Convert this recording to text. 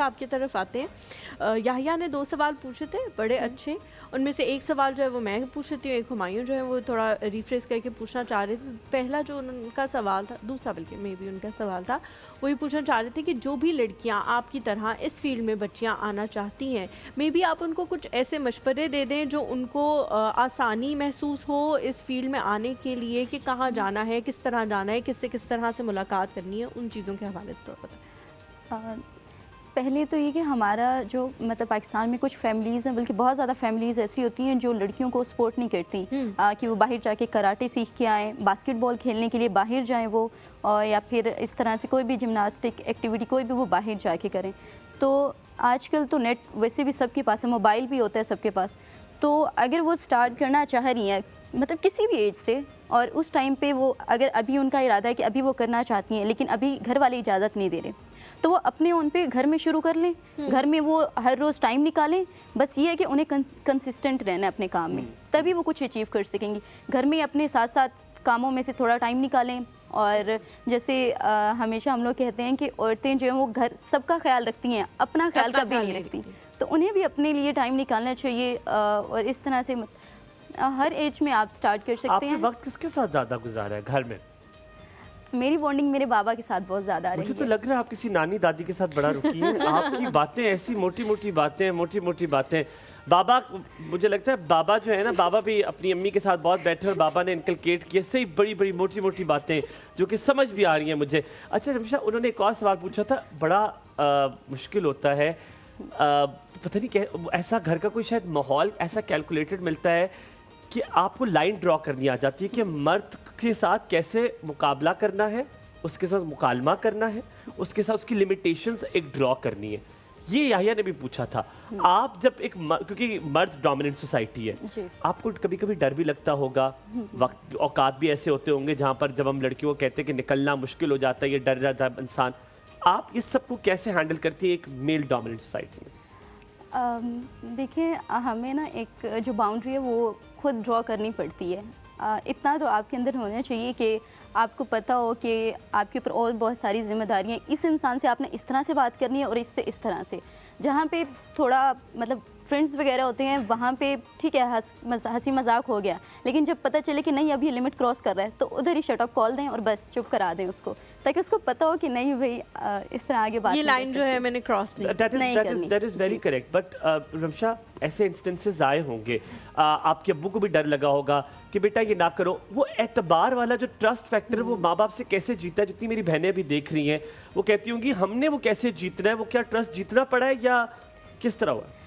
आपकी तरफ आते हैं। याहिया ने 2 सवाल पूछे थे बड़े अच्छे, उनमें से एक सवाल जो है वो मैं पूछ रही हूँ, एक हुमायूं जो है वो थोड़ा रिफ्रेश करके पूछना चाह रहे थे। पहला जो उनका सवाल था, दूसरा बल्कि मे भी उनका सवाल था, वही पूछना चाह रहे थे कि जो भी लड़कियाँ आपकी तरह इस फील्ड में बच्चियाँ आना चाहती हैं, मे बी आप उनको कुछ ऐसे मशवरे दे दें जो उनको आसानी महसूस हो इस फील्ड में आने के लिए, कि कहाँ जाना है, किस तरह जाना है, किससे किस तरह से मुलाकात करनी है, उन चीज़ों के हवाले से थोड़ा बताएं। पहले तो ये कि हमारा जो मतलब पाकिस्तान में कुछ फैमिलीज़ हैं, बल्कि बहुत ज़्यादा फैमिलीज़ ऐसी होती हैं जो लड़कियों को सपोर्ट नहीं करती कि वो बाहर जाके कराटे सीख के आएँ, बास्केटबॉल खेलने के लिए बाहर जाएं वो, और या फिर इस तरह से कोई भी जिम्नास्टिक एक्टिविटी कोई भी वो बाहर जाके करें। तो आजकल तो नेट वैसे भी सबके पास है, मोबाइल भी होता है सबके पास। तो अगर वो स्टार्ट करना चाह रही हैं मतलब किसी भी एज से, और उस टाइम पे वो अगर अभी उनका इरादा है कि अभी वो करना चाहती हैं लेकिन अभी घर वाले इजाज़त नहीं दे रहे, तो वो अपने उन पे घर में शुरू कर लें, घर में वो हर रोज़ टाइम निकालें। बस ये है कि उन्हें कंसिस्टेंट रहना है अपने काम में, तभी वो कुछ अचीव कर सकेंगी। घर में अपने साथ साथ कामों में से थोड़ा टाइम निकालें। और जैसे हमेशा हम लोग कहते हैं कि औरतें जो हैं वो घर सबका ख्याल रखती हैं, अपना ख्याल कभी नहीं रखती, तो उन्हें भी अपने लिए टाइम निकालना चाहिए। और इस तरह से हर एज में आप स्टार्ट कर सकते हैं। आपने वक्त किसके साथ ज़्यादा गुजारा है घर में? मेरी बॉन्डिंग मेरे बाबा के साथ बहुत ज़्यादा रही है। मुझे तो लग रहा है आप किसी नानी दादी के साथ बड़ा रुकी हैं। आपकी बातें ऐसी मोटी मोटी बातें, मोटी मोटी बातें। बाबा, मुझे लगता है बाबा जो है ना, बाबा भी अपनी अम्मी के साथ बहुत बैठे और बाबा ने इनकलकेट किए सही बड़ी बड़ी मोटी मोटी बातें जो कि समझ भी आ रही हैं मुझे। अच्छा रमशा, उन्होंने एक और सवाल पूछा था, बड़ा मुश्किल होता है, पता नहीं क्या ऐसा घर का कोई शायद माहौल ऐसा कैलकुलेटेड मिलता है कि आपको लाइन ड्रॉ करनी आ जाती है कि मर्द के साथ कैसे मुकाबला करना है, उसके साथ मुकालमा करना है, उसके साथ उसकी लिमिटेशंस एक ड्रॉ करनी है। ये याहिया ने भी पूछा था। आप जब एक क्योंकि मर्द डोमिनेंट सोसाइटी है, आपको कभी कभी डर भी लगता होगा, वक्त औकात भी ऐसे होते होंगे जहाँ पर जब हम लड़कियों को कहते हैं कि निकलना मुश्किल हो जाता है, ये डर जाता है इंसान। आप ये सबको कैसे हैंडल करती है एक मेल डोमिनेंट सोसाइटी में? देखिए, हमें ना एक जो बाउंड्री है वो खुद ड्रॉ करनी पड़ती है। इतना तो आपके अंदर होना चाहिए कि आपको पता हो कि आपके ऊपर और बहुत सारी जिम्मेदारियाँ, इस इंसान से आपने इस तरह से बात करनी है और इससे इस तरह से। जहाँ पे थोड़ा मतलब फ्रेंड्स वगैरह होते हैं वहाँ पे ठीक है, हंसी मजाक हो गया, लेकिन जब पता चले कि नहीं अभी ये लिमिट क्रॉस कर रहा है तो उधर ही शट ऑफ कॉल दें और बस चुप करा दें उसको, ताकि उसको पता हो कि नहीं भाई इस तरह आगे बात ये लाइन जो है मैंने क्रॉस नहीं करनी। That is very correct. But Ramsha, ऐसे इंस्टेंसेस आए होंगे, आपके अब्बू को भी डर लगा होगा कि बेटा ये ना करो। वो एतबार वाला जो ट्रस्ट फैक्टर है वो माँ बाप से कैसे जीता है? जितनी मेरी बहनें भी देख रही हैं वो कहती होंगी हमने वो कैसे जीतना है, वो क्या ट्रस्ट जीतना पड़ा है या किस तरह हुआ?